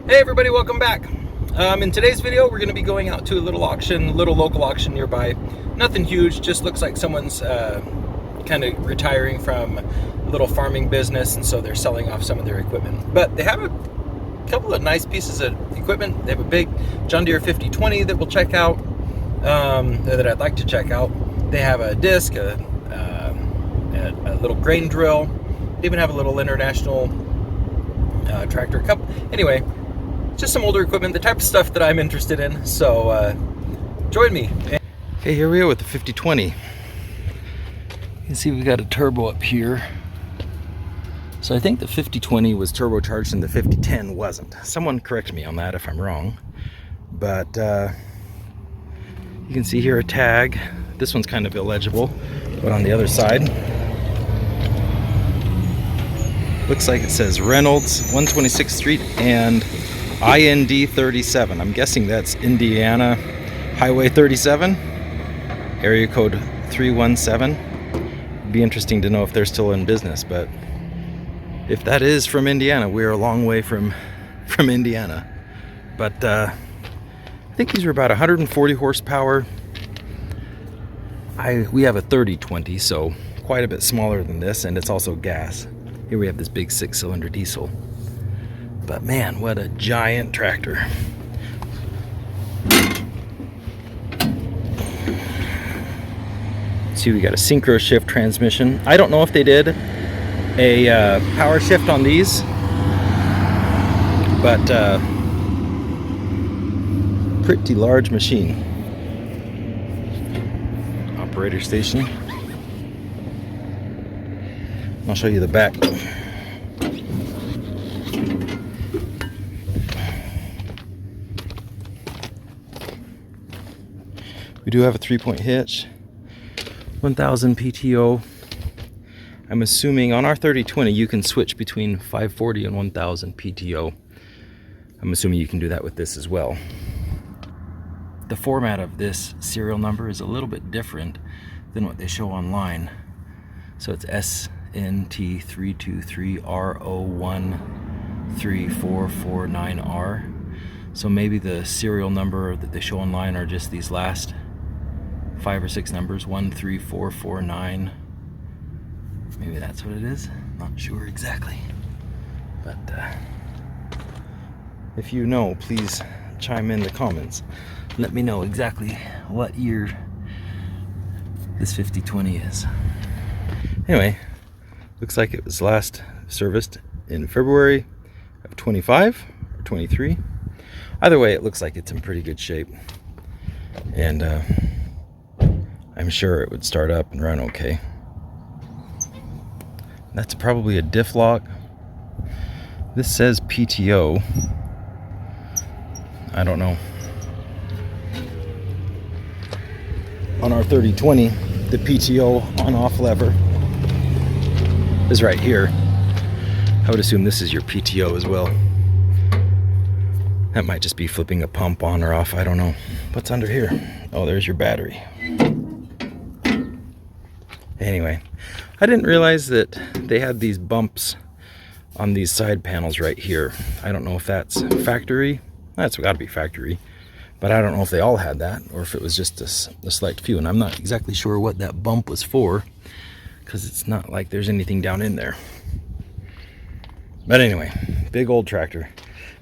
Hey everybody, welcome back. In today's video, we're going to be going out to a little auction, little local auction nearby. Nothing huge, just looks like someone's kind of retiring from a little farming business, and so they're selling off some of their equipment. But they have a couple of nice pieces of equipment. They have a big John Deere F-350 that we'll check out, that I'd like to check out. They have a disc, a little grain drill. They even have a little international tractor. Anyway, just some older equipment, the type of stuff that I'm interested in, so join me. Okay, here we are with the 5020. You can see we've got a turbo up here. So I think the 5020 was turbocharged and the 5010 wasn't. Someone correct me on that if I'm wrong. But you can see here a tag. This one's kind of illegible, but on the other side, looks like it says Reynolds, 126th Street and IND 37. I'm guessing that's Indiana Highway 37, area code 317. It'd be interesting to know if they're still in business, but if that is from Indiana, we're a long way from Indiana. But I think these are about 140 horsepower. We have a 3020, so quite a bit smaller than this, and it's also gas. Here we have this big 6-cylinder diesel. But man, what a giant tractor. See, we got a synchro shift transmission. I don't know if they did a power shift on these, but pretty large machine. Operator station. I'll show you the back. We do have a 3-point hitch, 1000 PTO. I'm assuming on our 3020 you can switch between 540 and 1000 PTO. I'm assuming you can do that with this as well. The format of this serial number is a little bit different than what they show online. So it's SNT323RO13449R. So maybe the serial number that they show online are just these last 5 or 6 numbers, 13449. Maybe that's what it is. Not sure exactly. But if you know, please chime in the comments. Let me know exactly what year this 5020 is. Anyway, looks like it was last serviced in February of 25 or 23. Either way, it looks like it's in pretty good shape. And I'm sure it would start up and run okay. That's probably a diff lock. This says PTO. I don't know. On our 3020, the PTO on-off lever is right here. I would assume this is your PTO as well. That might just be flipping a pump on or off. I don't know. What's under here? Oh, there's your battery. Anyway, I didn't realize that they had these bumps on these side panels right here. I don't know if that's factory. That's got to be factory. But I don't know if they all had that or if it was just a select few. And I'm not exactly sure what that bump was for, because it's not like there's anything down in there. But anyway, big old tractor.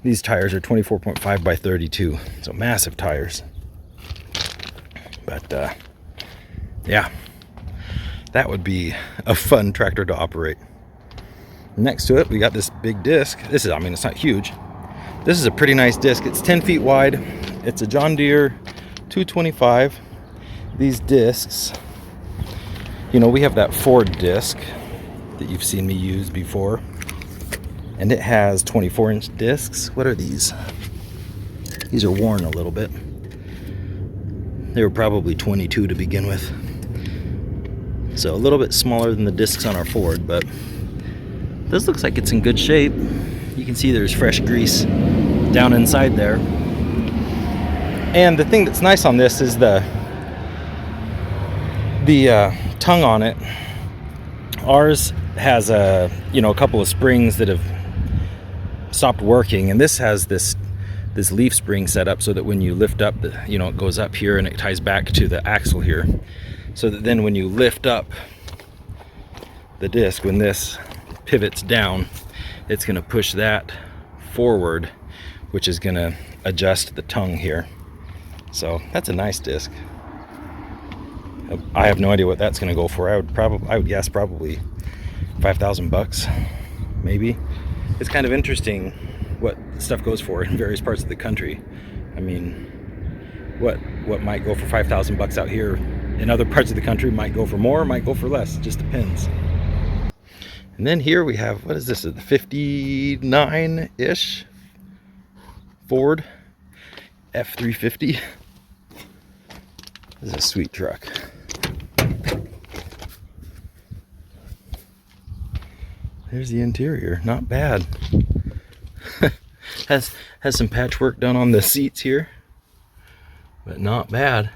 These tires are 24.5 by 32, so massive tires. But yeah, that would be a fun tractor to operate. Next to it, we got this big disc. This is, I mean, it's not huge. This is a pretty nice disc. It's 10 feet wide. It's a John Deere 225. These discs, you know, we have that Ford disc that you've seen me use before, and it has 24-inch discs. What are these? These are worn a little bit. They were probably 22 to begin with, so a little bit smaller than the discs on our Ford, but this looks like it's in good shape. You can see there's fresh grease down inside there. And the thing that's nice on this is the tongue on it. Ours has a couple of springs that have stopped working, and this has this leaf spring set up so that when you lift up, it goes up here and it ties back to the axle here, so that then when you lift up the disc, when this pivots down, it's going to push that forward, which is going to adjust the tongue here. So that's a nice disc. I have no idea what that's going to go for. I would guess probably $5,000 maybe. It's kind of interesting what stuff goes for in various parts of the country. I mean, what might go for $5,000 out here in other parts of the country might go for more, might go for less. It just depends. And then here we have, what is this, a 59-ish Ford F-350. This is a sweet truck. There's the interior, not bad. has some patchwork done on the seats here, but not bad.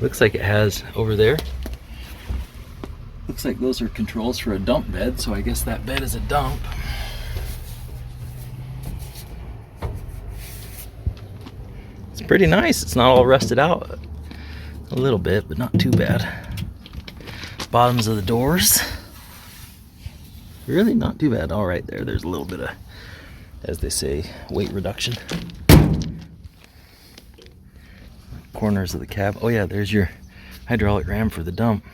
Looks like it has over there. Looks like those are controls for a dump bed, so I guess that bed is a dump. It's pretty nice. It's not all rusted out. A little bit, but not too bad. Bottoms of the doors. Really not too bad. All right, there's a little bit of, as they say, weight reduction. Corners of the cab. Oh yeah, there's your hydraulic ram for the dump.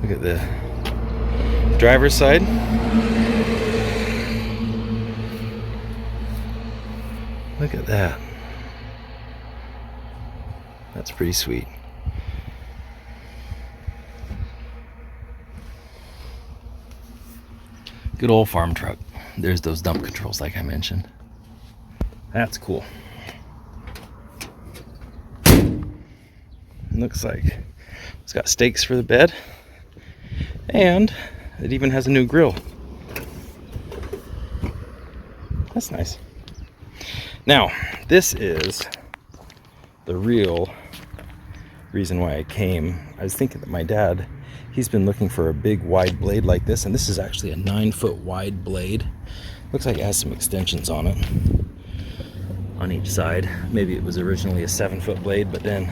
Look at the driver's side. Look at that. That's pretty sweet. Good old farm truck. There's those dump controls like I mentioned. That's cool. Looks like it's got stakes for the bed. And it even has a new grill. That's nice. Now, this is the real reason why I came. I was thinking that my dad, he's been looking for a big wide blade like this, and this is actually a 9-foot wide blade. Looks like it has some extensions on it on each side. Maybe it was originally a 7-foot blade, but then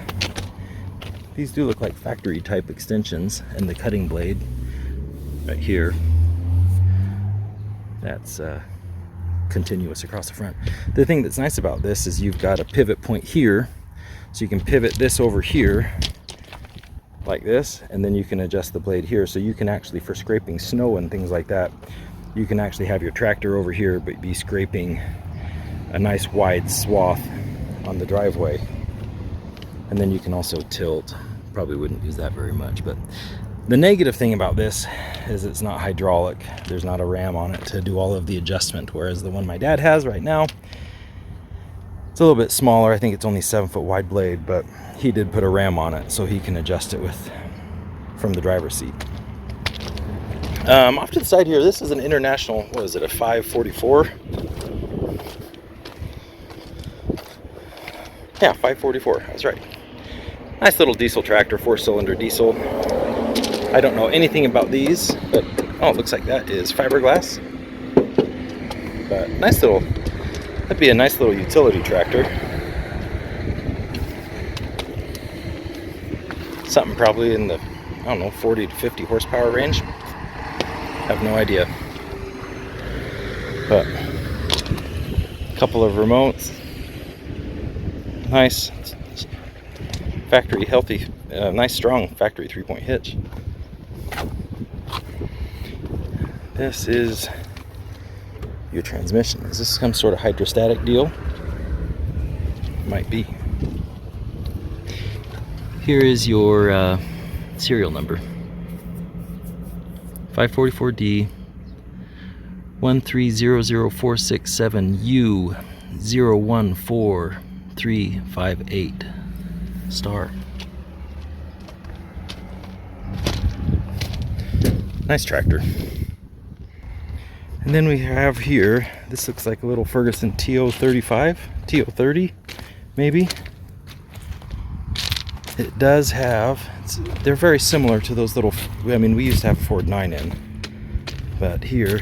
these do look like factory type extensions, and the cutting blade right here, that's continuous across the front. The thing that's nice about this is you've got a pivot point here, so you can pivot this over here like this, and then you can adjust the blade here, so you can actually, for scraping snow and things like that, you can actually have your tractor over here but be scraping a nice wide swath on the driveway. And then you can also tilt. Probably wouldn't use that very much, but the negative thing about this is it's not hydraulic. There's not a ram on it to do all of the adjustment, whereas the one my dad has right now, it's a little bit smaller. I think it's only 7-foot wide blade, but he did put a ram on it so he can adjust it from the driver's seat. Off to the side here, this is an International, what is it, a 544? Yeah, 544, that's right. Nice little diesel tractor, 4-cylinder diesel. I don't know anything about these, but oh, it looks like that is fiberglass. But nice little, that'd be a nice little utility tractor. Something probably in the, I don't know, 40 to 50 horsepower range. Have no idea. But a couple of remotes. Nice factory healthy, nice strong factory 3-point hitch. This is your transmission. Is this some sort of hydrostatic deal? Might be. Here is your serial number. 544D 1300467U 014358 star. Nice tractor. And then we have here, this looks like a little Ferguson TO-35, TO-30 maybe. It does have, they're very similar to those little, I mean, we used to have a Ford 9N, but here,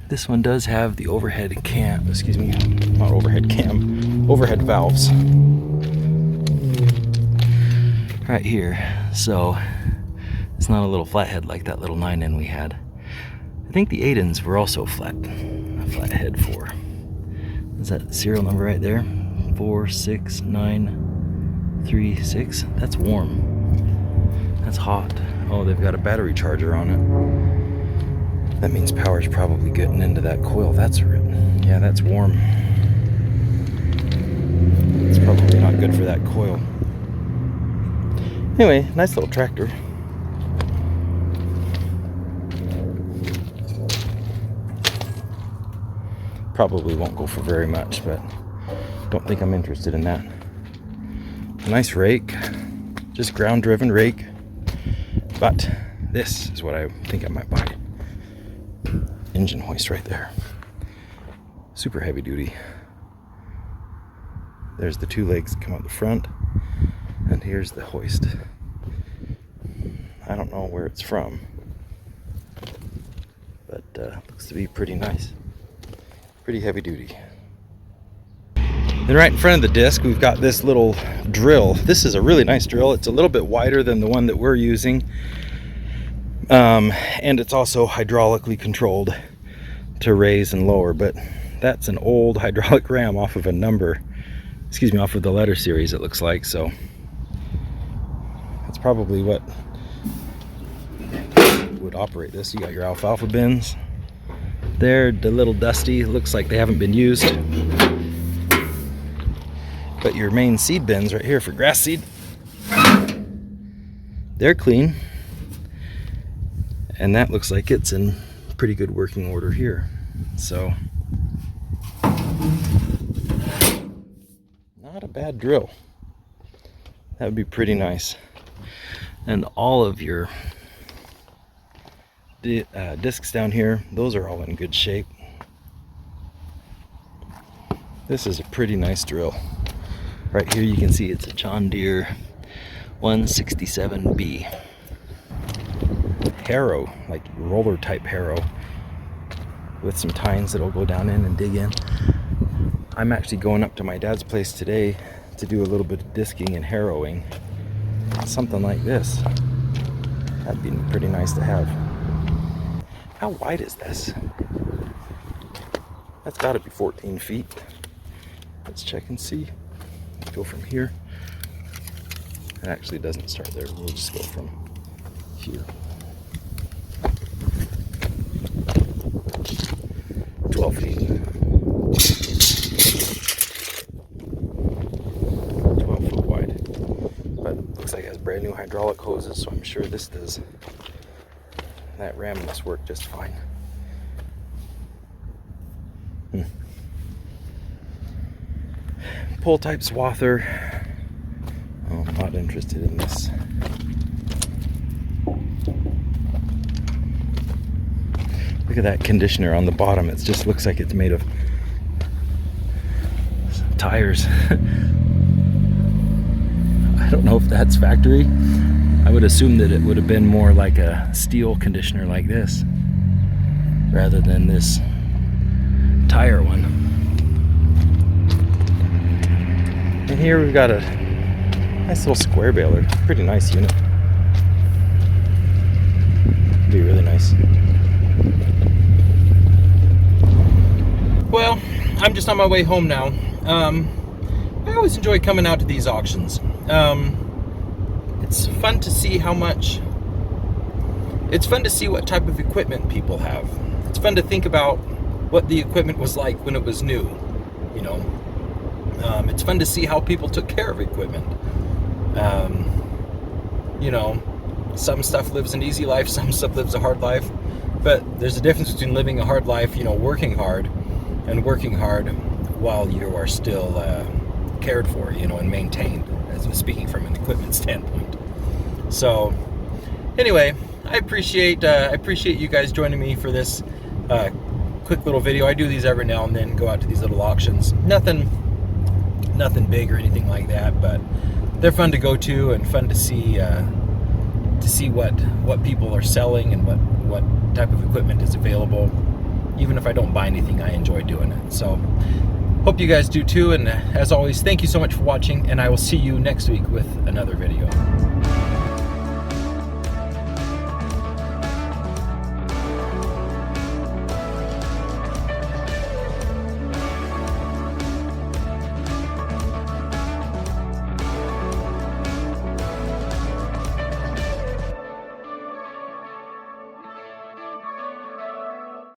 this one does have the overhead cam, excuse me, not overhead cam, overhead valves right here. So it's not a little flathead like that little 9N we had. I think the 8Ns were also flathead for. Is that serial number right there? 46936. That's warm. That's hot. Oh, they've got a battery charger on it. That means power's probably getting into that coil. Yeah, that's warm. It's probably not good for that coil. Anyway, nice little tractor. Probably won't go for very much, but don't think I'm interested in that. Nice rake, just ground driven rake, but this is what I think I might buy. Engine hoist right there. Super heavy duty. There's the two legs that come out the front, and here's the hoist. I don't know where it's from, but looks to be pretty nice. Pretty heavy duty. Then right in front of the disc, we've got this little drill. This is a really nice drill. It's a little bit wider than the one that we're using. And it's also hydraulically controlled to raise and lower, but that's an old hydraulic ram off of off of the letter series, it looks like. So that's probably what would operate this. You got your alfalfa bins. They're a little dusty, looks like they haven't been used. But your main seed bins right here for grass seed, they're clean. And that looks like it's in pretty good working order here. So, not a bad drill. That would be pretty nice. And all of your discs down here, those are all in good shape. This is a pretty nice drill. Right here you can see it's a John Deere 167B harrow, like roller type harrow, with some tines that'll go down in and dig in. I'm actually going up to my dad's place today to do a little bit of disking and harrowing. Something like this. That'd be pretty nice to have. How wide is this? That's got to be 14 feet. Let's check and see. Let's go from here. It actually doesn't start there. We'll just go from here. 12 feet. 12 foot wide. But it looks like it has brand new hydraulic hoses, so I'm sure this does. That ram must work just fine. Pull type swather. Oh, I'm not interested in this. Look at that conditioner on the bottom. It just looks like it's made of tires. I don't know if that's factory. I would assume that it would have been more like a steel conditioner like this, rather than this tire one. And here we've got a nice little square baler. Pretty nice unit. Be really nice. Well, I'm just on my way home now. I always enjoy coming out to these auctions. It's fun to see it's fun to see what type of equipment people have. It's fun to think about what the equipment was like when it was new, you know. It's fun to see how people took care of equipment. You know, some stuff lives an easy life, some stuff lives a hard life, but there's a difference between living a hard life, you know, working hard, and working hard while you are still cared for, you know, and maintained, as speaking from an equipment standpoint. So anyway, I appreciate you guys joining me for this quick little video. I do these every now and then, go out to these little auctions. Nothing big or anything like that, but they're fun to go to and fun to see what people are selling and what type of equipment is available. Even if I don't buy anything, I enjoy doing it. So hope you guys do too, and as always, thank you so much for watching, and I will see you next week with another video.